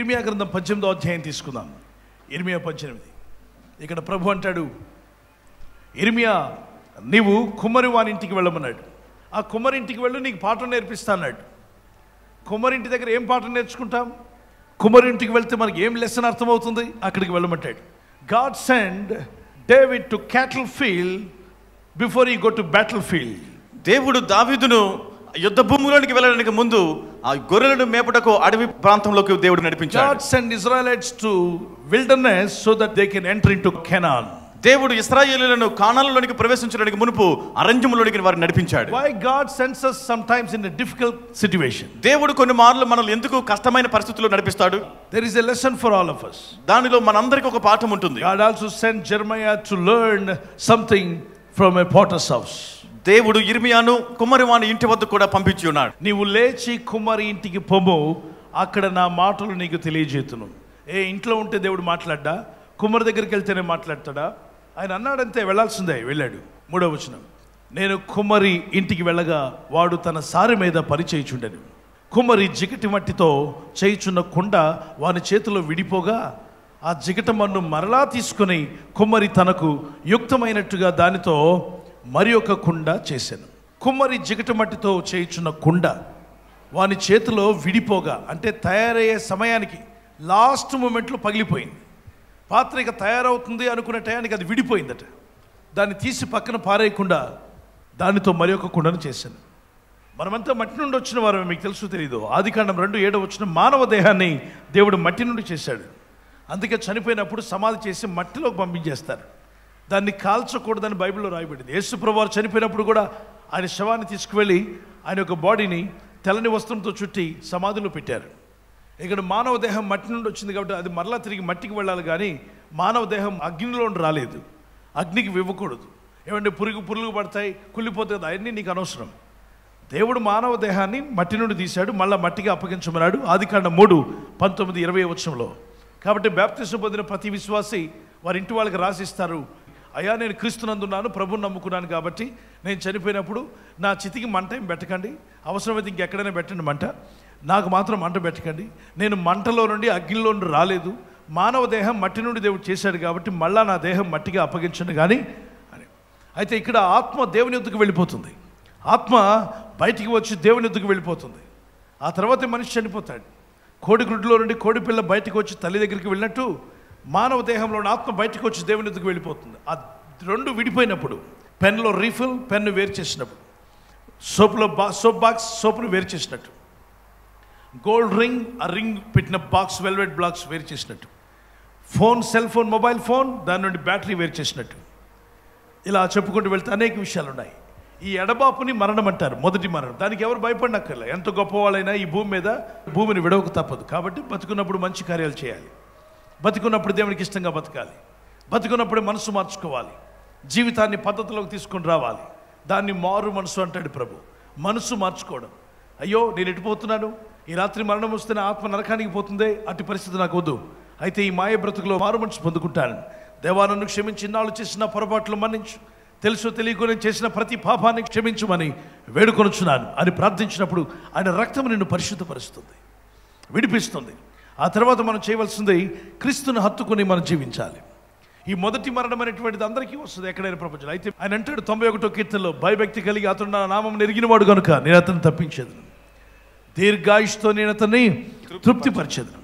ఇర్మియా గ్రంథం 18వ అధ్యాయం తీసుకుందాం. ఇర్మియా 18. ఇక్కడ ప్రభు అంటాడు, ఇర్మియా నీవు కుమ్మరి వాని ఇంటికి వెళ్ళమన్నాడు. ఆ కుమ్మరింటికి వెళ్ళు, నీకు పాఠం నేర్పిస్తా అన్నాడు. కుమ్మరింటి దగ్గర ఏం పాఠం నేర్చుకుంటాం? కుమ్మరింటికి వెళ్తే మనకి ఏం లెసన్ అర్థమవుతుంది? అక్కడికి వెళ్ళమంటాడు. God send David to cattle field before he go to battle field. దేవుడు దావీదును యుద్ధ భూమిలోనికి వెళ్ళడానికి ముందు ఆ గొర్రెలను మేపుటకు అడవి ప్రాంతంలోకి దేవుడు నడిపించాడు. God sent Israelites to wilderness so that they can enter into Canaan. దేవుడు ఇశ్రాయేలీయులను కానానులోనికి ప్రవేశించడానికి మునుపు అరణ్యములోనికి వారిని నడిపించాడు. Why God sends us sometimes in a difficult situation? దేవుడు కొన్ని మార్లు మనల్ని ఎందుకు కష్టమైన పరిస్థితుల్లో నడిపిస్తాడు? There is a lesson for all of us. దానిలో మనందరికీ ఒక పాఠం ఉంటుంది. God also sent Jeremiah to learn something from a potter's house. దేవుడు ఇర్మియాను కుమ్మరి వాని ఇంటి వద్ద కూడా పంపించి ఉన్నాడు. నీవు లేచి కుమ్మరి ఇంటికి పొమ్ము, అక్కడ నా మాటలు నీకు తెలియజేతును. ఇంట్లో ఉంటే దేవుడు మాట్లాడ్డా? కుమ్మరి దగ్గరికి వెళ్తేనే మాట్లాడతాడా? ఆయన అన్నాడంతే, వెళ్ళాల్సిందే. వెళ్ళాడు. 3వ వచనం, నేను కుమ్మరి ఇంటికి వెళ్ళగా వాడు తన సారి మీద పని చేయుచుండెను. కుమ్మరి జిగటి మట్టితో చేయుచున్న కుండ వాని చేతిలో విడిపోగా ఆ జిగట మన్ను మరలా తీసుకుని కుమ్మరి తనకు యుక్తమైనట్టుగా దానితో మరి ఒక కుండ చేశాను. కుమ్మరి జిగట మట్టితో చేయుచున్న కుండ వాని చేతిలో విడిపోగా, అంటే తయారయ్యే సమయానికి లాస్ట్ మూమెంట్లో పగిలిపోయింది. పాత్ర ఇక తయారవుతుంది అనుకునే టయానికి అది విడిపోయిందట. దాన్ని తీసి పక్కన పారేయకుండా దానితో మరి ఒక కుండను చేశాను. మనమంతా మట్టి నుండి వచ్చిన వారు, మీకు తెలుసు తెలీదు, ఆదికాండం 2:7 వచ్చిన మానవ దేహాన్ని దేవుడు మట్టి నుండి చేశాడు. అందుకే చనిపోయినప్పుడు సమాధి చేసి మట్టిలోకి పంపించేస్తారు. దాన్ని కాల్చకూడదని బైబిల్లో రాయబడింది. యేసుప్రభువు వారు చనిపోయినప్పుడు కూడా ఆయన శవాన్ని తీసుకువెళ్ళి ఆయన యొక్క బాడీని తెల్లని వస్త్రంతో చుట్టి సమాధిలో పెట్టారు. ఇక్కడ మానవ దేహం మట్టి నుండి వచ్చింది కాబట్టి అది మరలా తిరిగి మట్టికి వెళ్ళాలి, కానీ మానవ దేహం అగ్నిలో రాలేదు. అగ్నికి ఇవ్వకూడదు. ఏమంటే పురుగు పడతాయి, కుళ్ళిపోతుంది, అవన్నీ నీకు అనవసరం. దేవుడు మానవ దేహాన్ని మట్టి నుండి తీశాడు, మళ్ళీ మట్టికి అప్పగించమన్నాడు. ఆదికాండం 3:19-20 వచనంలో. కాబట్టి బాప్తిసం పొందిన ప్రతి విశ్వాసి వారి ఇంటి వాళ్ళకి రాసిస్తారు, అయ్యా నేను క్రీస్తునందున్నాను, ప్రభువుని నమ్ముకున్నాను, కాబట్టి నేను చనిపోయినప్పుడు నా చితికి మంట ఏం పెట్టకండి, అవసరమైతే ఇంకెక్కడైనా పెట్టండి మంట, నాకు మాత్రం మంట పెట్టకండి. నేను మంటలో నుండి అగ్నిలో నుండి రాలేదు, మానవ దేహం మట్టి నుండి దేవుడు చేశాడు కాబట్టి మళ్ళా నా దేహం మట్టిగా అప్పగించండి కానీ అని. అయితే ఇక్కడ ఆత్మ దేవుని యొద్దకు వెళ్ళిపోతుంది. ఆత్మ బయటికి వచ్చి దేవుని యొద్దకు వెళ్ళిపోతుంది. ఆ తర్వాత మనిషి చనిపోతాడు. కోడి గుడ్లో నుండి కోడి పిల్ల బయటకు వచ్చి తల్లి దగ్గరికి వెళ్ళినట్టు మానవ దేహంలో ఆత్మ బయటకు వచ్చి దేవుని ఎదుగు వెళ్ళిపోతుంది. ఆ రెండు విడిపోయినప్పుడు, పెన్లో రీఫిల్, పెన్ను వేరు చేసినప్పుడు, సోప్ బాక్స్ సోపును వేరు చేసినట్టు, గోల్డ్ రింగ్ ఆ రింగ్ పెట్టిన బాక్స్ వెల్వెట్ బాక్స్ వేరు చేసినట్టు, phone cell phone mobile phone దాని నుండి బ్యాటరీ వేరు చేసినట్టు, ఇలా చెప్పుకుంటూ వెళ్తే అనేక విషయాలు ఉన్నాయి. ఈ ఎడబాపుని మరణం అంటారు, మొదటి మరణం. దానికి ఎవరు భయపడినక్కర్లే. ఎంత గొప్పవాళ్ళైనా ఈ భూమి మీద భూమిని విడవక తప్పదు. కాబట్టి బతుకున్నప్పుడు మంచి కార్యాలు చేయాలి, బతుకున్నప్పుడు దేవునికి ఇష్టంగా బతకాలి, బతుకున్నప్పుడే మనసు మార్చుకోవాలి, జీవితాన్ని పద్ధతిలోకి తీసుకొని రావాలి. దాన్ని మారు మనసు అంటాడు ప్రభు. మనసు మార్చుకోవడం. అయ్యో నేను ఎటుపోతున్నాను, ఈ రాత్రి మరణం వస్తే నా ఆత్మ నరకానికి పోతుందే, అట్టి పరిస్థితి నాకు వద్దు. అయితే ఈ మాయ బ్రతుకులో మారు మనసు పొందుకుంటాను. దేవా నన్ను క్షమించి, ఇన్నాళ్ళు చేసిన పొరపాట్లు మన్నించు, తెలుసో తెలియకొని చేసిన ప్రతి పాపాన్ని క్షమించమని వేడుకొనుచున్నాను అని ప్రార్థించినప్పుడు ఆయన రక్తం నిన్ను పరిశుద్ధపరుస్తుంది, విడిపిస్తుంది. ఆ తర్వాత మనం చేయవలసింది క్రీస్తుని హత్తుకుని మనం జీవించాలి. ఈ మొదటి మరణం అనేటువంటిది అందరికీ వస్తుంది ఎక్కడైనా ప్రపంచంలో. అయితే ఆయన అంటాడు 91వ కీర్తనలో, భయభక్తి కలిగి అతడు నా నామం ఎరిగినవాడు కనుక నేను అతన్ని తప్పించేదను, దీర్ఘాయుష్తో నేను అతన్ని తృప్తిపరిచేదను.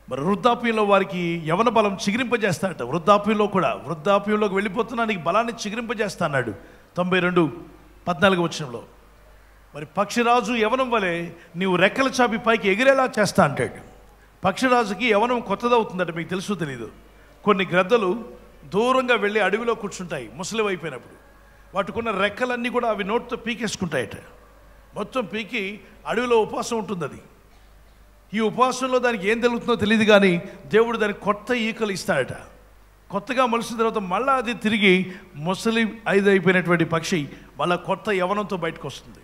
మరి వృద్ధాప్యంలో వారికి యవన బలం చిగురింపజేస్తాడట. వృద్ధాప్యంలోకి వెళ్ళిపోతున్నా నీకు బలాన్ని చిగురింపజేస్తా అన్నాడు 92:14 వచనంలో. మరి పక్షిరాజు యవనం వలె నీవు రెక్కల చాపి పైకి ఎగిరేలా చేస్తా అంటాడు. పక్షిరాజుకి యవనం కొత్తదవుతుందట, మీకు తెలుసు తెలీదు. కొన్ని గ్రద్దలు దూరంగా వెళ్ళి అడవిలో కూర్చుంటాయి ముసలివి అయిపోయినప్పుడు. వాటికున్న రెక్కలన్నీ కూడా అవి నోటితో పీకేసుకుంటాయట. మొత్తం పీకి అడవిలో ఉపవాసం ఉంటుంది అది. ఈ ఉపవాసంలో దానికి ఏం తెలుగుతుందో తెలియదు, కానీ దేవుడు దానికి కొత్త ఈకలు ఇస్తాడట. కొత్తగా మొలిసిన తర్వాత మళ్ళీ అది తిరిగి ముసలి అయిపోయినటువంటి పక్షి మళ్ళీ కొత్త యవనంతో బయటకు వస్తుంది.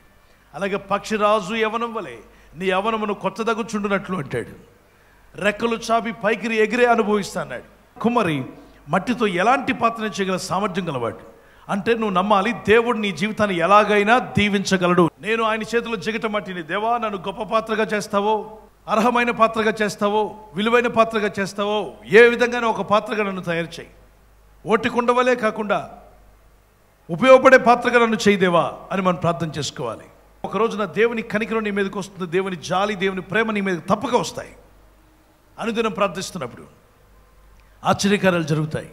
అలాగే పక్షిరాజు యవనం వలె నీ యవనమును కొత్త దగ్గుచుండునట్లు అంటాడు. రెక్కలు చాపి పైకి ఎగిరే అనుభవిస్తా అన్నాడు. కుమ్మరి మట్టితో ఎలాంటి పాత్ర చేయగల సామర్థ్యం గలవాడు. అంటే నువ్వు నమ్మాలి, దేవుడు నీ జీవితాన్ని ఎలాగైనా దీవించగలడు. నేను ఆయన చేతిలో జిగట మట్టిని, దేవా నన్ను గొప్ప పాత్రగా చేస్తావో, అర్హమైన పాత్రగా చేస్తావో, విలువైన పాత్రగా చేస్తావో, ఏ విధంగానూ ఒక పాత్రగా నన్ను తయారు చేయి. ఓటి కుండవలే కాకుండా ఉపయోగపడే పాత్రగా నన్ను చేయదేవా అని మనం ప్రార్థన చేసుకోవాలి. ఒక రోజున దేవుని కనికరం నీ మీదకి వస్తుంది, దేవుని జాలి, దేవుని ప్రేమ నీ మీదకి తప్పక వస్తాయి. అనుదినం ప్రార్థిస్తున్నప్పుడు ఆశ్చర్యకార్యాలు జరుగుతాయి.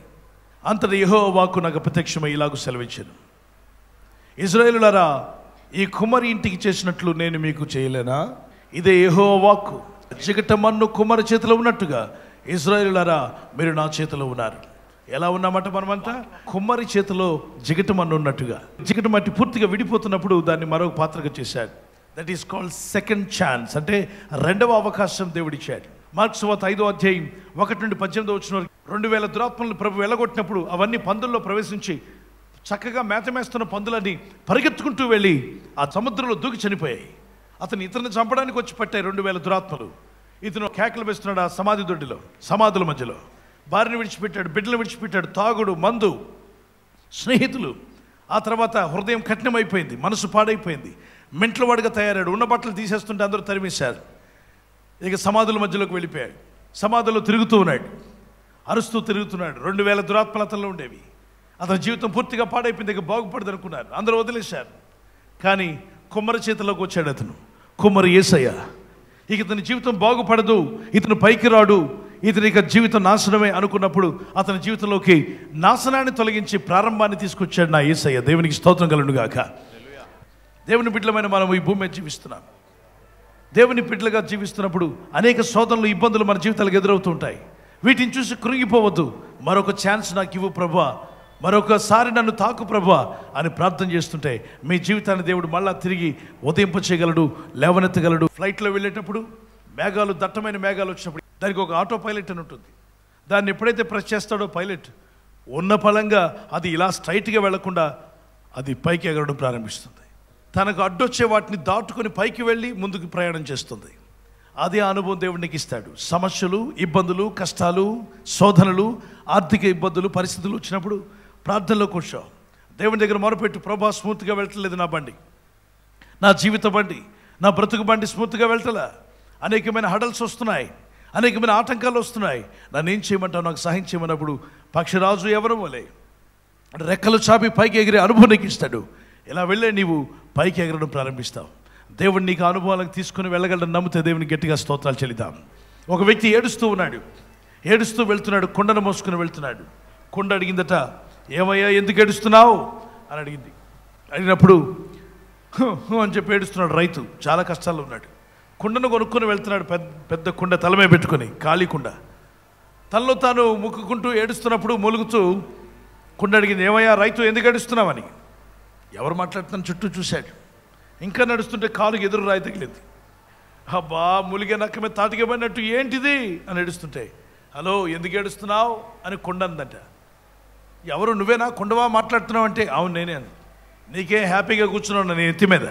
అంతటా యెహోవా వాక్కు నాకు ప్రత్యక్షమై ఇలాగూ సెలవిచ్చాను, ఇశ్రాయేలులారా, ఈ కుమ్మరి ఇంటికి చేసినట్లు నేను మీకు చేయలేనా? ఇదే యెహోవా వాక్కు. జిగట మన్ను కుమ్మరి చేతిలో ఉన్నట్టుగా ఇశ్రాయేలులారా మీరు నా చేతిలో ఉన్నారు. ఎలా ఉన్నామంట మనమంతా? కుమ్మరి చేతిలో జిగట మన్ను ఉన్నట్టుగా. జిగట మట్టి పూర్తిగా విడిపోతున్నప్పుడు దాన్ని మరొక పాత్రగా చేశాడు. That is called second chance, అంటే రెండవ అవకాశం దేవుడిచ్చాడు. మార్కు సువార్త 5వ అధ్యాయం 1 నుండి 18 వచ్చిన 2000 దురాత్మలను ప్రభు వెళ్ళగొట్టినప్పుడు అవన్నీ పందుల్లో ప్రవేశించి చక్కగా మేతమేస్తున్న పందులన్నీ పరిగెత్తుకుంటూ వెళ్ళి ఆ సముద్రంలో దూకి చనిపోయాయి. ఇతన్ని చంపడానికి వచ్చి పట్టాయి 2000 దురాత్మలు. ఇతను కేకలు వేస్తున్నాడు ఆ సమాధి దొడ్డిలో, సమాధుల మధ్యలో. భార్యను విడిచిపెట్టాడు, బిడ్డలు విడిచిపెట్టాడు, తాగుడు, మందు, స్నేహితులు. ఆ తర్వాత హృదయం కఠినమైపోయింది, మనసు పాడైపోయింది, మెంట్ల వాడిగా తయారాడు. ఉన్న బట్టలు తీసేస్తుంటే అందరూ తరిమేశారు. ఇక సమాధుల మధ్యలోకి వెళ్ళిపోయాడు. సమాధుల్లో తిరుగుతూ ఉన్నాడు, అరుస్తూ తిరుగుతున్నాడు. 2000 దురాత్మలు అతనిలో ఉండేవి. అతని జీవితం పూర్తిగా పాడైపోయింది, ఇక బాగుపడదు అనుకున్నారు, అందరూ వదిలేశారు. కానీ కుమ్మరి చేతిలోకి వచ్చాడు అతను, కుమ్మరి యేసయ్య. ఇక ఇతని జీవితం బాగుపడదు, ఇతను పైకి రాడు, ఇతని ఇక జీవితం నాశనమే అనుకున్నప్పుడు అతని జీవితంలోకి నాశనాన్ని తొలగించి ప్రారంభాన్ని తీసుకొచ్చాడు నా యేసయ్య. దేవునికి స్తోత్రం కలుగును గాక. దేవుని బిడ్డలమైన మనం ఈ భూమి మీద జీవిస్తున్నాం. దేవుని బిడ్డలుగా జీవిస్తున్నప్పుడు అనేక శోధనలు, ఇబ్బందులు మన జీవితాలకు ఎదురవుతూ ఉంటాయి. వీటిని చూసి కృంగిపోవద్దు. మరొక ఛాన్స్ నాకు ఇవ్వు ప్రభువా, మరొకసారి నన్ను తాకు ప్రభువా అని ప్రార్థన చేస్తుంటే మీ జీవితాన్ని దేవుడు మళ్ళా తిరిగి ఉదయింప చేయగలడు, లేవనెత్తగలడు. ఫ్లైట్లో వెళ్ళేటప్పుడు మేఘాలు, దట్టమైన మేఘాలు వచ్చినప్పుడు దానికి ఒక ఆటో పైలట్ అని ఉంటుంది. దాన్ని ఎప్పుడైతే ప్రెస్ చేస్తాడో పైలట్, ఉన్న ఫలంగా అది ఇలా స్ట్రైట్గా వెళ్లకుండా అది పైకి ఎగరడం ప్రారంభిస్తుంది. తనకు అడ్డొచ్చే వాటిని దాటుకొని పైకి వెళ్ళి ముందుకు ప్రయాణం చేస్తుంది. అదే అనుభవం దేవుడు నీకు ఇస్తాడు. సమస్యలు, ఇబ్బందులు, కష్టాలు, శోధనలు, ఆర్థిక ఇబ్బందులు, పరిస్థితులు వచ్చినప్పుడు ప్రార్థనలో కూర్చో, దేవుని దగ్గర మొరపెట్టు, ప్రభా స్మూత్గా వెళ్ళట్లేదు నా బండి, నా జీవిత బండి, నా బ్రతుకు బండి స్మూత్గా వెళ్ళటలా, అనేకమైన హడల్స్ వస్తున్నాయి, అనేకమైన ఆటంకాలు వస్తున్నాయి, నన్ను ఏం చేయమంటావు, నాకు సహాయం చేయమన్నప్పుడు పక్షిరాజు ఎవరు వలే రెక్కలు చాపి పైకి ఎగిరే అనుభవం నీకు ఇస్తాడు. ఇలా వెళ్ళే నీవు పైకి ఎగరడం ప్రారంభిస్తావు. దేవుడు నీకు అనుభవాలకు తీసుకుని వెళ్ళగలని నమ్మితే దేవుని గట్టిగా స్తోత్రాలు చెల్లిద్దాం. ఒక వ్యక్తి ఏడుస్తూ ఉన్నాడు, ఏడుస్తూ వెళ్తున్నాడు, కుండను మోసుకుని వెళ్తున్నాడు. కుండ అడిగిందట, ఏమయ్యా ఎందుకు ఏడుస్తున్నావు అని అడిగింది. అడిగినప్పుడు అని చెప్పి ఏడుస్తున్నాడు. రైతు చాలా కష్టాల్లో ఉన్నాడు. కుండను కొనుక్కొని వెళ్తున్నాడు, పెద్ద కుండ తలమే పెట్టుకొని, ఖాళీ కుండ. తనలో తాను ముక్కుకుంటూ ఏడుస్తున్నప్పుడు మూలుగుతూ కుండ అడిగింది, ఏమయ్యా రైతు ఎందుకు ఏడుస్తున్నావని. ఎవరు మాట్లాడుతున్న చుట్టూ చూశాడు. ఇంకా నడుస్తుంటే కాలుకి ఎదురు రాయి తగిలింది. అబ్బా ములిగే నక్క మీద తాటికబడినట్టు ఏంటిది అని ఏడుస్తుంటే, హలో ఎందుకు ఏడుస్తున్నావు అని కుండ అందంట. ఎవరు, నువ్వేనా కుండవా మాట్లాడుతున్నావు అంటే, అవును నేనే. నీకేం హ్యాపీగా కూర్చున్నావు నేను ఎత్తి మీద,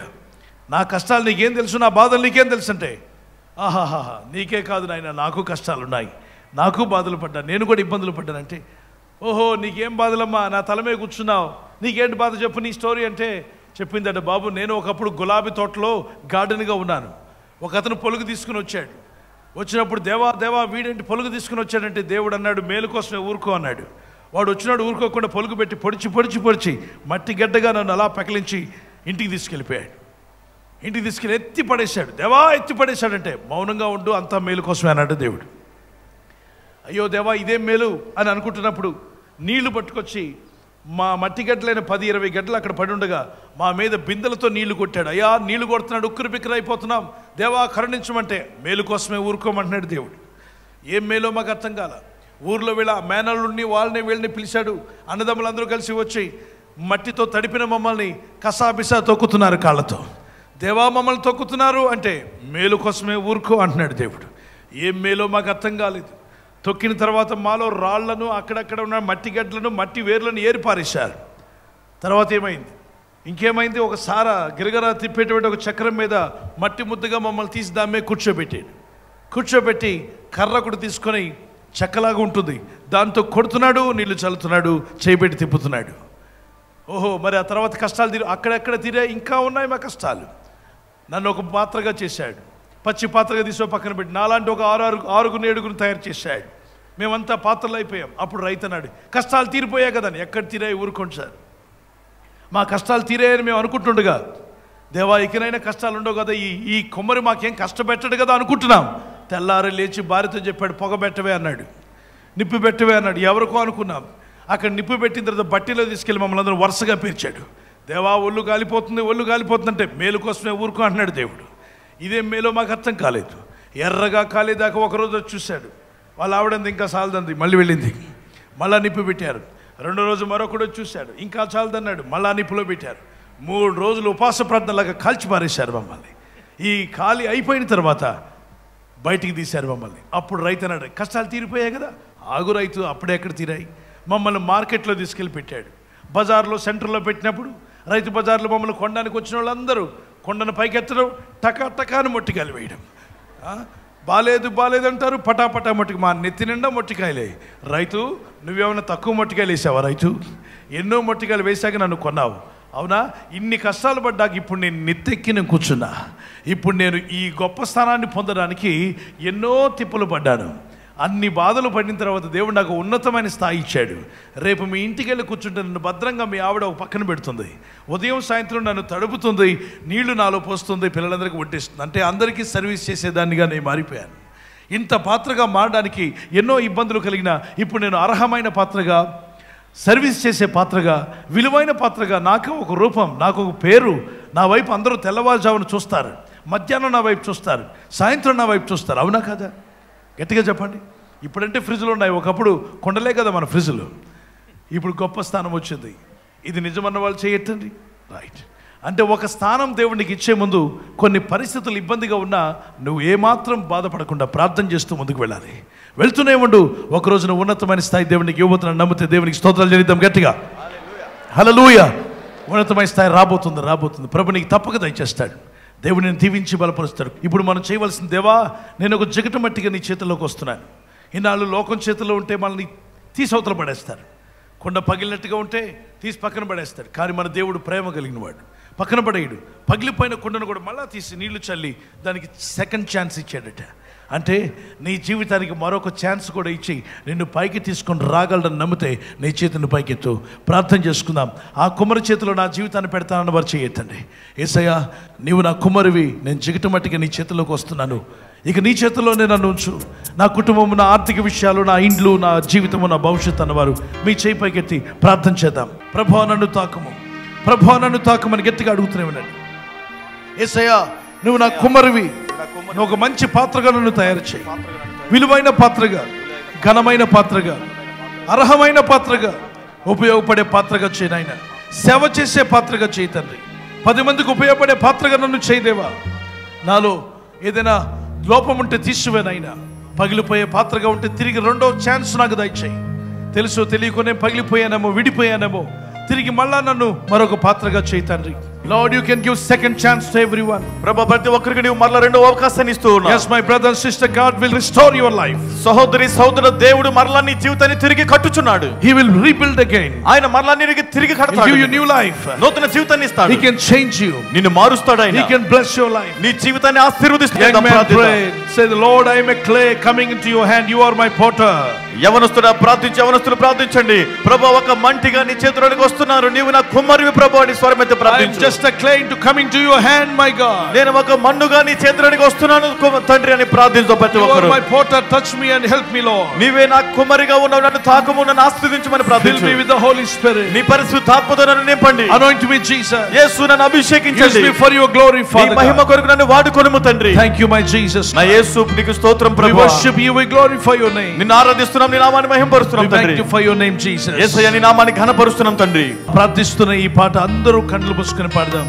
నా కష్టాలు నీకేం తెలుసు, నా బాధలు నీకేం తెలుసు అంటే, ఆహాహా నీకే కాదు నాయన, నాకు కష్టాలు ఉన్నాయి, నాకు బాధలు పడ్డాను, నేను కూడా ఇబ్బందులు పడ్డానంటే, ఓహో నీకేం బాధలమ్మా, నా తలమే కూర్చున్నావు, నీకేంటి బాధ చెప్పు నీ స్టోరీ అంటే చెప్పిందట. బాబు నేను ఒకప్పుడు గులాబీ తోటలో గార్డెన్గా ఉన్నాను. ఒక అతను పొలుగు తీసుకుని వచ్చాడు. వచ్చినప్పుడు దేవా వీడేంటి పొలుగు తీసుకుని వచ్చాడంటే, దేవుడు అన్నాడు మేలు కోసమే ఊరుకో అన్నాడు. వాడు వచ్చినాడు, ఊరుకోకుండా పొలుగు పెట్టి పొడిచి మట్టి గడ్డగా నన్ను అలా పెకలించి ఇంటికి తీసుకెళ్ళిపోయాడు. ఇంటికి తీసుకెళ్ళి ఎత్తి పడేశాడు. దేవా ఎత్తి పడేశాడంటే, మౌనంగా ఉండు అంతా మేలు కోసమే అన్నాడు దేవుడు. అయ్యో దేవా ఇదేం మేలు అని అనుకుంటున్నప్పుడు నీళ్లు పట్టుకొచ్చి మా మట్టి గడ్డలైన 10-20 గడ్డలు అక్కడ పడి ఉండగా మా మీద బిందెలతో నీళ్లు కొట్టాడు. అయ్యా నీళ్లు కొడుతున్నాడు, ఉక్కిరి బిక్కిరి అయిపోతున్నాం, దేవా కరుణించమంటే మేలు కోసమే ఊరుకోమంటున్నాడు దేవుడు. ఏం మేలో మాకు అర్థం కాల. ఊర్లో వీళ్ళ మేనల్ని వాళ్ళని వీళ్ళని పిలిచాడు. అన్నదమ్ములందరూ కలిసి వచ్చి మట్టితో తడిపిన మమ్మల్ని కసాబిసా తొక్కుతున్నారు కాళ్ళతో. దేవా మమ్మల్ని తొక్కుతున్నారు అంటే మేలు కోసమే ఊరుకో అంటున్నాడు దేవుడు. ఏం మేలో మాకు అర్థం కాలేదు. తొక్కిన తర్వాత మాలో రాళ్లను, అక్కడక్కడ ఉన్న మట్టి గడ్డలను, మట్టి వేర్లను ఏరిపారేశారు. తర్వాత ఏమైంది, ఇంకేమైంది, ఒక సారా గిరగరా తిప్పేటువంటి ఒక చక్రం మీద మట్టి ముద్దగా మమ్మల్ని తీసి దామే కూర్చోబెట్టాడు. కూర్చోబెట్టి కర్ర కూడా తీసుకొని చెక్కలాగా ఉంటుంది దాంతో కొడుతున్నాడు, నీళ్లు చల్లుతున్నాడు, చేయబెట్టి తిప్పుతున్నాడు. ఓహో మరి ఆ తర్వాత కష్టాలు అక్కడెక్కడ తీరే, ఇంకా ఉన్నాయి మా కష్టాలు. నన్ను ఒక పాత్రగా చేశాడు. పచ్చి పాత్రగా తీసి పక్కన పెట్టి నాలాంటి ఒక ఆరుగురు 7 తయారు చేశాడు. మేమంతా పాత్రలు అయిపోయాం. అప్పుడు రైతు అన్నాడు, కష్టాలు తీరిపోయాయి కదా. ఎక్కడ తీరాయి? ఊరుకోండి సార్, మా కష్టాలు తీరాయని మేము అనుకుంటుండగా, దేవా ఇకనైనా కష్టాలు ఉండవు కదా, ఈ కొమ్మరి మాకేం కష్టపెట్టడు కదా అనుకుంటున్నాం. తెల్లారి లేచి భార్యతో చెప్పాడు, పొగ పెట్టవే అన్నాడు, నిప్పు పెట్టవే అన్నాడు. ఎవరికో అనుకున్నాం. అక్కడ నిప్పు పెట్టిన తర్వాత బట్టీలో తీసుకెళ్ళి మమ్మల్ని అందరూ వరుసగా పీల్చాడు. దేవా ఒళ్ళు కాలిపోతుంది అంటే మేలు కోసమే ఊరుకో అంటున్నాడు దేవుడు. ఇదేం మేలో మాకు అర్థం కాలేదు. ఎర్రగా కాలేదాకా ఒకరోజు వచ్చి చూశాడు. వాళ్ళ ఆవిడంది ఇంకా చాలదంది, మళ్ళీ వెళ్ళింది. మళ్ళా నిప్పు పెట్టారు. 2వ రోజు మరొకడు చూశాడు, ఇంకా చాలదన్నాడు, మళ్ళా నిప్పులో పెట్టారు. 3 రోజులు ఉపవాస ప్రార్థనలాగా కాల్చి పారేశారు మమ్మల్ని. ఈ ఖాళీ అయిపోయిన తర్వాత బయటికి తీశారు మమ్మల్ని. అప్పుడు రైతు అన్నాడు, కష్టాలు తీరిపోయాయి కదా. ఆగు రైతు, అప్పుడే ఎక్కడ తీరాయి? మమ్మల్ని మార్కెట్లో తీసుకెళ్ళి పెట్టాడు. బజార్లో సెంటర్లో పెట్టినప్పుడు రైతు బజార్లో మమ్మల్ని కొనడానికి వచ్చిన వాళ్ళందరూ కొండను పైకెత్తడం, టకాని మొట్టికాయలు వేయడం. బాలేదు అంటారు, పటాపటా మొట్టికి మా నెత్తి నిండా మొట్టికాయలే. రైతు, నువ్వేమైనా తక్కువ మొట్టికాయలు వేసావా రైతు? ఎన్నో మొట్టికాయలు వేశాక నన్ను కొన్నావు, అవునా? ఇన్ని కష్టాలు పడ్డాక ఇప్పుడు నేను నెత్తెక్కి కూర్చున్నా. ఇప్పుడు నేను ఈ గొప్ప స్థానాన్ని పొందడానికి ఎన్నో తిప్పులు పడ్డాను. అన్ని బాధలు పడిన తర్వాత దేవుడు నాకు ఉన్నతమైన స్థాయి ఇచ్చాడు. రేపు మీ ఇంటికి వెళ్ళి కూర్చుంటే నన్ను భద్రంగా మీ ఆవిడ ఒక పక్కన పెడుతుంది, ఉదయం సాయంత్రం నన్ను తడుపుతుంది, నీళ్లు నాలో పోస్తుంది, పిల్లలందరికీ వడ్డిస్తుంది. అంటే అందరికీ సర్వీస్ చేసేదాన్నిగా నేను మారిపోయాను. ఇంత పాత్రగా మారడానికి ఎన్నో ఇబ్బందులు కలిగిన ఇప్పుడు నేను అర్హమైన పాత్రగా, సర్వీస్ చేసే పాత్రగా, విలువైన పాత్రగా, నాకు ఒక రూపం, నాకు ఒక పేరు. నా వైపు అందరూ తెల్లవారుజామున చూస్తారు, మధ్యాహ్నం నా వైపు చూస్తారు, సాయంత్రం నా వైపు చూస్తారు. అవునా కదా? గట్టిగా చెప్పండి. ఇప్పుడంటే ఫ్రిడ్జ్లు ఉన్నాయి, ఒకప్పుడు కొండలే కదా మన ఫ్రిడ్జ్లు. ఇప్పుడు గొప్ప స్థానం వచ్చింది. ఇది నిజమన్న వాళ్ళు చేయొద్దండి. రైట్. అంటే ఒక స్థానం దేవునికి ఇచ్చే ముందు కొన్ని పరిస్థితులు ఇబ్బందిగా ఉన్నా నువ్వు ఏమాత్రం బాధపడకుండా ప్రార్థన చేస్తూ ముందుకు వెళ్ళాలి. వెళ్తూనే ఉండు. ఒకరోజు నువ్వు ఉన్నతమైన స్థాయి దేవునికి ఇవ్వబోతున్నాను నమ్మితే దేవునికి స్తోత్రాలు చెల్లిద్దాం గట్టిగా. హల్లెలూయా. ఉన్నతమైన స్థాయి రాబోతుంది. ప్రభు నీకు తప్పక దయచేస్తాడు. దేవుడు నేను దీవించి బలపరుస్తాడు. ఇప్పుడు మనం చేయవలసిన, దేవా నేను ఒక జిగట మట్టిగా నీ చేతుల్లోకి వస్తున్నాను. ఇన్నాళ్ళు లోకం చేతుల్లో ఉంటే మనల్ని తీసి అవతల పడేస్తారు. కొండ పగిలినట్టుగా ఉంటే తీసి పక్కన పడేస్తాడు. కానీ మన దేవుడు ప్రేమ కలిగిన వాడు, పక్కన పడేయడు. పగిలిపోయిన కుండను కూడా మళ్ళా తీసి నీళ్లు చల్లి దానికి సెకండ్ ఛాన్స్ ఇచ్చాడట. అంటే నీ జీవితానికి మరొక ఛాన్స్ కూడా ఇచ్చి నిన్ను పైకి తీసుకొని రాగలడని నమ్మితే నీ చేతిని పైకెత్తు. ప్రార్థన చేసుకుందాం. ఆ కుమ్మరి చేతిలో నా జీవితాన్ని పెడతానని వారు చేయొద్దండి. యేసయ్యా, నీవు నా కుమ్మరివి, నేను జిగట మట్టిగా నీ చేతిలోకి వస్తున్నాను. ఇక నీ చేతుల్లోనే నన్ను ఉంచు. నా కుటుంబము, నా ఆర్థిక విషయాలు, నా ఇండ్లు, నా జీవితము, నా భవిష్యత్తు అన్నవారు మీ చేయి పైకెత్తి ప్రార్థన చేద్దాం. ప్రభువా నన్ను తాకమని గట్టిగా అడుగుతూనే ఉన్నాడు. యేసయ్యా, నువ్వు నా కుమ్మరివి, నువ్వు ఒక మంచి పాత్రగా నన్ను తయారు చేయి. విలువైన పాత్రగా, ఘనమైన పాత్రగా, అర్హమైన పాత్రగా, ఉపయోగపడే పాత్రగా చేయి నాయన. సేవ చేసే పాత్రగా చేయి తండ్రి. 10 మందికి ఉపయోగపడే పాత్రగా నన్ను చేయదేవా. నాలో ఏదైనా లోపం ఉంటే తీసివేనైనా, పగిలిపోయే పాత్రగా ఉంటే తిరిగి 2వ ఛాన్స్ నాకు దయచేయి. తెలుసో తెలియకునే పగిలిపోయానేమో, విడిపోయానేమో, తిరిగి మళ్ళా నన్ను మరొక పాత్రగా చేయి తండ్రి. Lord, you can give second chance to everyone. ప్రభు ప్రతి ఒక్కరికి నీవు మరలా రెండో అవకాశాన్ని ఇస్తూ ఉన్నావు. Yes, my brother and sister, God will restore your life. సహోదరి సహోదరుడు, దేవుడు మరలా నీ జీవితాన్ని తిరిగి కట్టుచున్నాడు. He will rebuild again. ఆయన మరలా నీకు తిరిగి కడతాడు. He will give you new life. నూతన జీవితాన్ని ఇస్తాడు. He can change you. నిన్ను మారుస్తాడు ఆయన. He can bless your life. నీ జీవితాన్ని ఆశీర్వదిస్తాడు. Young man, pray. Say, the Lord, I am a clay coming into your hand. You are my potter. యవనస్తుడు ప్రార్థించండి. ప్రభు ఒక మంటిగా నీ చేతుల్లోకి వస్తున్నాను, నీవు నా కుమ్మరివి ప్రభు అని స్వరమెత్తి ప్రార్థించు. I am just a clay to coming to your hand, my God. నేను ఒక మన్నుగా నీ చేతుల్లోకి వస్తున్నాను తండ్రి అని ప్రార్థించు ప్రతి ఒక్కరు. You are my potter, touch me and help me, Lord. నీవే నా కుమ్మరిగా ఉన్నావు, నన్ను తాకుము, నన్ను ఆశీర్వదించమని ప్రార్థించు. Fill me with the Holy Spirit. నీ పరిశుద్ధాత్మతో నన్ను నింపండి. Anoint me, Jesus. యేసు నన్ను అభిషేకించండి. Use me for your glory, Father. నీ మహిమ కొరకు నన్ను వాడుకొనుము తండ్రి. Thank you, my Jesus. నా యేసు నీకు స్తోత్రం ప్రభు. We worship you, we glorify your name. నిన్ను ఆరాధిస్తున్నాం, నీ నామాన్ని మహిమపరుస్తున్నాం తండ్రి. We magnify your name, Jesus. యేసయ్య నీ నామాన్ని ఘనపరుస్తున్నాం తండ్రి. ప్రార్థిస్తున్న ఈ పాట అందరూ కళ్ళు మూసుకొని పాడదాం.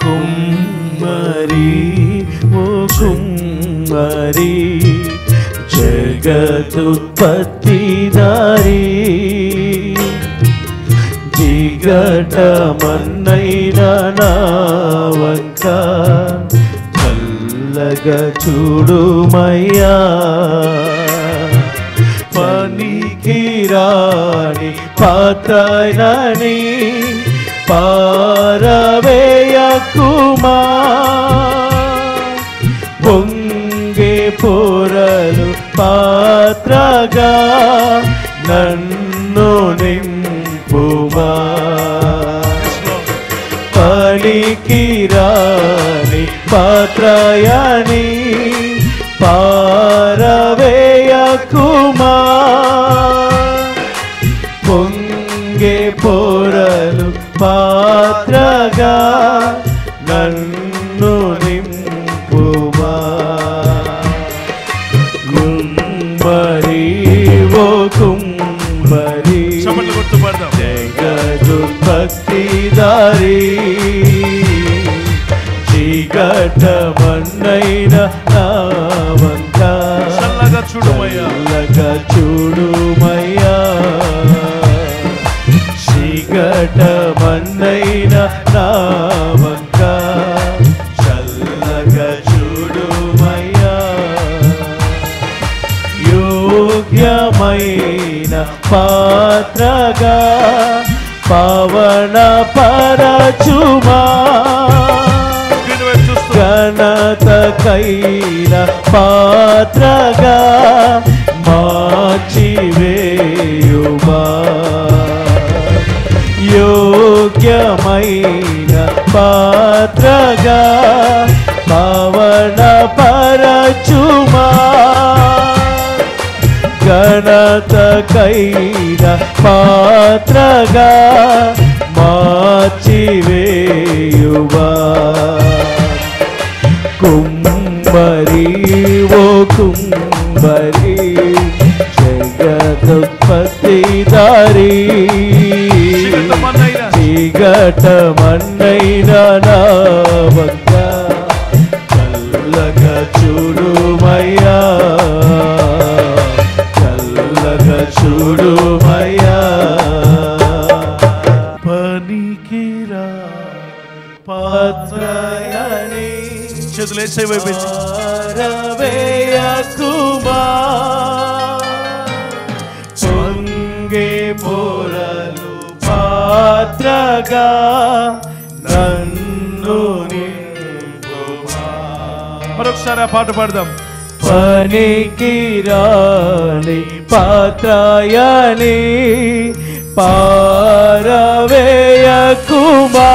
కుమ్మరి ఓ కుమ్మరి, జగదుత్పత్తి దారి, జిగటమన్నైన నా వంక చల్లగా చూడుమయ్యా. పనికిరాని పాత్రనని పారవేయకుమా, పొరలు పాత్రగా నన్ను నింపుమా. పనికిరాని పాత్రయని పారవేయకుమా. పొంగే పొరలు పాత్రగా నన్ను నింపుమా. కుమ్మరి ఓ కుమ్మరి జగదుత్పత్తిదారి చీకటమన్నైన నా వంక చల్లగా చూడుమయ్యా. చీకటమన్నైన నా వంక చల్లగా చూడుమయ్యా. యోగ్యమైన పాత్రగా పవన పరచుమా. ఘనతకైన పాత్రగా మార్చివేయుమా. యోగ్యమైన పాత్రగా పవన పరచుమా. ఘనతకైన పాత్రగా మార్చివేయుమా. కుమ్మరి ఓ కుమ్మరి జగదుత్పత్తిదారి చీకటమన్నైన నా వంక చల్లగా చూడుమయ్యా. చల్లగా చూడుమయ్యా. పనికిరా పాత్రయని చేతులు వేసే పారవేయకుమా. పొంగే పొరలు పాత్రగా నన్ను నింపుమా. మరొకసారి ఆ పాట పాడదాం. పనికిరాని పాత్రయని పారవేయకుమా.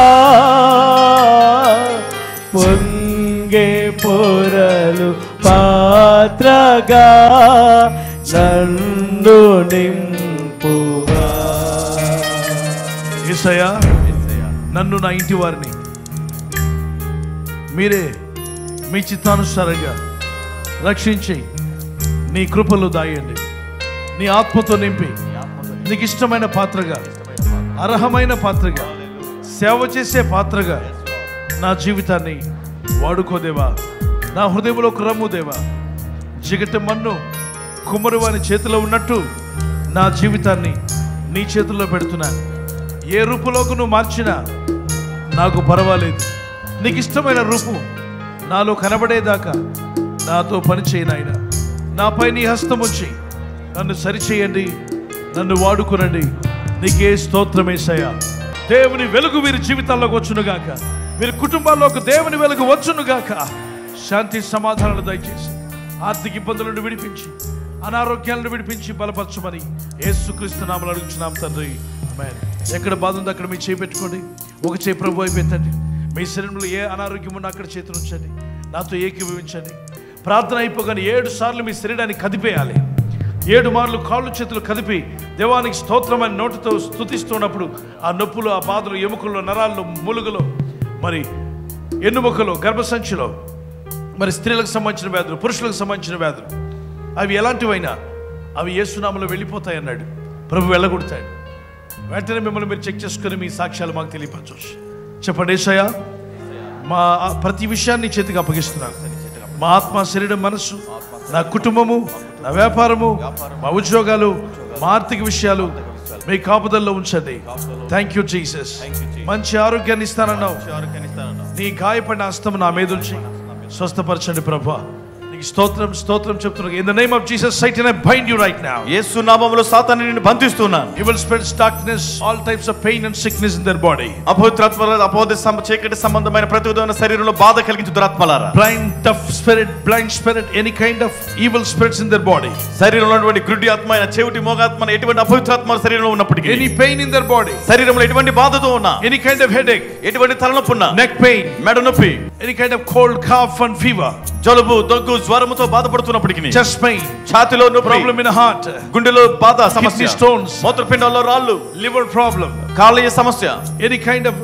పొంగే పొరలు పాత్రగా నన్ను నింపుమా. యేసయ్యా, నన్ను నా ఇంటి వారిని మీరే మీ చిత్తానుసారంగా రక్షించి నీ కృపలో దాయండి. నీ ఆత్మతో నింపి నీకు ఇష్టమైన పాత్రగా, అర్హమైన పాత్రగా, సేవ చేసే పాత్రగా నా జీవితాన్ని వాడుకోదేవా. నా హృదయంలోకి రమ్ము దేవా. జిగటి మన్ను కుమ్మరి వారి చేతిలో ఉన్నట్టు నా జీవితాన్ని నీ చేతుల్లో పెడుతున్నాను. ఏ రూపులోకి నువ్వు మార్చినా నాకు పర్వాలేదు. నీకు ఇష్టమైన రూపు నాలో కనబడేదాకా నాతో పని చేయనాయన. నాపై నీ హస్తం ఉంచి నన్ను సరిచేయండి, నన్ను వాడుకునండి. నీకే స్తోత్రం యేసయ్యా. దేవుని వెలుగు వీరి జీవితాల్లోకి వచ్చునుగాక. వీరి కుటుంబాల్లోకి దేవుని వెలుగు వచ్చునుగాక. శాంతి సమాధానాలు దయచేసి ఆర్థిక ఇబ్బందుల నుండి విడిపించి, అనారోగ్యాలను విడిపించి బలపరచమని యేసుక్రీస్తు నామములో అడుగుచున్నాం తండ్రి. ఆమేన్. ఎక్కడ బాధ ఉందో అక్కడ మీ చేయి పెట్టుకోండి. ఒక చేయి ప్రభు వైపు ఎత్తండి. మీ శరీరంలో ఏ అనారోగ్యం ఉన్నా అక్కడ చేతులు ఉంచండి. నాతో ఏకీభవించండి. ప్రార్థన అయిపోగానే 7 సార్లు మీ శరీరాన్ని కదిపేయాలి. 7 మార్లు కాళ్ళు చేతులు కదిపి దేవానికి స్తోత్రమని నోటితో స్తుతిస్తున్నప్పుడు ఆ నొప్పులు, ఆ బాధలు, ఎముకల్లో, నరాల్లో, ములుగులో, మరి ఎన్నుముకలో, గర్భసంచిలో, మరి స్త్రీలకు సంబంధించిన వ్యాధులు, పురుషులకు సంబంధించిన వ్యాధులు, అవి ఎలాంటివైనా అవి యేసునామములో వెళ్ళిపోతాయి అన్నాడు ప్రభు. వెళ్ళగొడతాడు. వెంటనే మిమ్మల్ని మీరు చెక్ చేసుకుని మీ సాక్ష్యాలు మాకు తెలియపరచవచ్చు. చెప్పండి, యేసయ్యా మా ప్రతి విషయాన్ని చేతికి అప్పగిస్తున్నాను. మా ఆత్మ, శరీరం, మనస్సు, నా కుటుంబము, నా వ్యాపారము, మా ఉద్యోగాలు, మా ఆర్థిక విషయాలు మీ కాపుదల్లో ఉంచండి. Thank you Jesus. మంచి ఆరోగ్యాన్ని ఇస్తానన్నావు. నీ గాయపడిన హస్తం నా మీద ఉంచి స్వస్థపరచండి ప్రభా. నీ స్తోత్రం స్తోత్రం చెప్తున్నాను. In the name of Jesus, Satan, I bind you right now. యేసు నామములో సాతాను నిన్ను బంధిస్తున్నాను. Evil spirits, darkness, all types of pain and sickness in their body. అపవిత్రాత్మల చీకటి సంబంధమైన ప్రతి విధమైన శరీరంలో బాధ కలిగించు దురాత్మలారా. Blind, deaf spirit, blind spirit, any kind of evil spirits in their body. శరీరంలో ఉన్నటువంటి గుడ్డి ఆత్మ అయిన చెవిటి మోగాత్మ ఎటువంటి అపవిత్రాత్మ శరీరంలో ఉన్నప్పటికీ, Any pain in their body. శరీరంలో ఎటువంటి బాధతో ఉన్నా, Any kind of headache, ఎటువంటి తలనొప్పి ఉన్నా, neck pain, మెడ నొప్పి, any kind of cold, cough and fever, జలుబు, దగ్గు, జ్వరముతో బాధపడుతున్నప్పటికీ, chest pain, ఛాతిలో నొప్పి, problem in the heart, గుండెలో బాధ సమస్య, kidney stones, మూత్రపిండాల్లో రాళ్ళు, liver problem, కాలేయ సమస్య, any kind of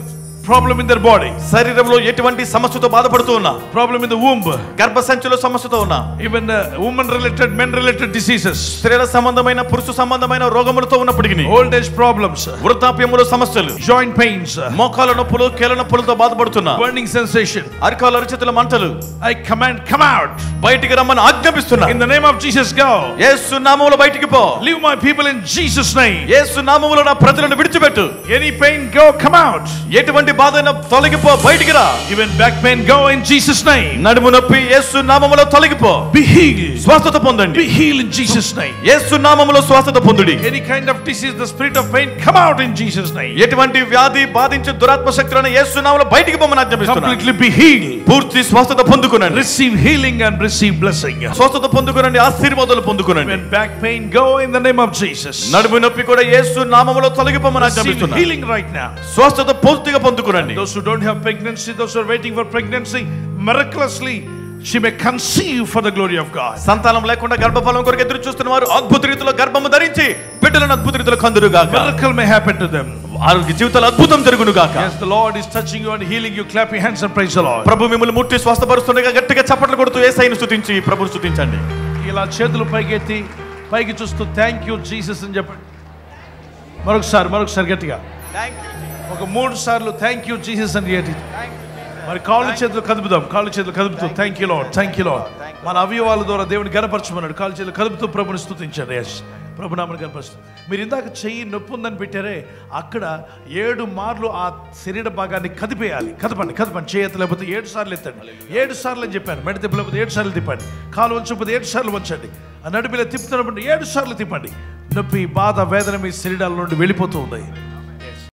problem in their body, శరీరంలో ఎటువంటి సమస్యతో బాధపడుతూ ఉన్నా, problem in the womb, గర్భసంచిలో సమస్యతో ఉన్నా, even woman related, men related diseases, స్త్రీల సంబంధమైన పురుష సంబంధమైన రోగములతో ఉన్నప్పటికీ, old age problems, వృద్ధాప్యములో సమస్యలు, joint pains, మోకాల నొప్పులు, కీళ్ళ నొప్పులతో బాధపడుతున్నా, burning sensation, అరికాలు అరిచేతుల మంటలు, I command, come out. బయటికి రమ్మని ఆజ్ఞాపిస్తున్నా. In the name of Jesus, go. యేసు నామములో బయటికి పో. Leave my people in Jesus' name. యేసు నామములో నా ప్రజలను విడిచిపెట్టు. Any pain, go, come out. ఎటువంటి బాధైనా తొలగిపో, బయటికి రా. Even back pain, go in Jesus' name. నడుము నొప్పి యేసు నామములో తొలగిపో. Be healed. స్వస్థత పొందండి. Be healed in Jesus' name. యేసు నామములో స్వస్థత పొందుడి. Any kind of disease, the spirit of pain, come out in Jesus' name. ఎటువంటి వ్యాధి బాధించే దురాత్మ శక్తులను యేసు నామములో బయటికి పొమ్మని ఆజ్ఞాపిస్తున్నా. Completely be healed. పూర్తి స్వస్థత పొందుకోనండి. Receive healing and receive blessing. స్వస్థత పొందుకోనండి, ఆశీర్వాదాలు పొందుకోనండి. When back pain, go in the name of Jesus. నడుము నొప్పి కూడా యేసు నామములో తొలగిపోమని Receive ఆజ్ఞాపిస్తున్నా. healing right now. స్వస్థత పూర్తిగా పొందుకోనండి. Those who don't have pregnancy, those who are waiting for pregnancy, miraculously she may conceive for the glory of God. సంతానం లేకుండా గర్భఫలం కొరకు ఎదురు చూస్తున్న వారు అద్భుత రీతిలో గర్భము ధరించి బిడ్డలను అద్భుత రీతిలో కందురుగాక. Miracle may happen to them. వారి జీవితాలు అద్భుతం జరుగునుగాక. Yes, the Lord is touching you and healing you. Clap your hands and praise the Lord. ప్రభు మిమ్మల్ని ముట్టి స్వస్థపరుస్తుండగా గట్టిగా చప్పట్లు కొడుతూ యేసయ్యను స్తుతించి ప్రభువును స్తుతించండి. ఇలా చేతులు పైకెత్తి పైకి చూస్తూ థ్యాంక్ యూ జీసస్ అని చెప్పండి. మరొకసారి గట్టిగా ఒక 3 సార్లు థ్యాంక్ యూ జీసస్ అని గట్టి. మరి కాళ్ళు చేతులు కదుపుతూ thank you Lord, thank you Lord. మన అవయవాల ద్వారా దేవుని గణపరచమన్నాడు. కాళ్ళు చేతులు కదుపుతూ ప్రభుని స్తుతించండి. ఎస్, ప్రభునామని గణపరుస్తూ. మీరు ఇందాక చెయ్యి నొప్పి ఉందని పెట్టారే, అక్కడ 7 మార్లు ఆ శరీర భాగాన్ని కదిపేయాలి. కదపండి చేయత లేకపోతే 7 సార్లు ఎత్తండి. 7 సార్లు అని చెప్పాను. మెడ తిప్ప లేకపోతే 7 సార్లు తిప్పండి. కాలు వంచకపోతే 7 సార్లు వంచండి. ఆ నడిపిలో తిప్పుతున్నప్పుడు 7 సార్లు తిప్పండి. నొప్పి, బాధ, వేదన మీ శరీరాల నుండి వెళ్ళిపోతూ ఉంది.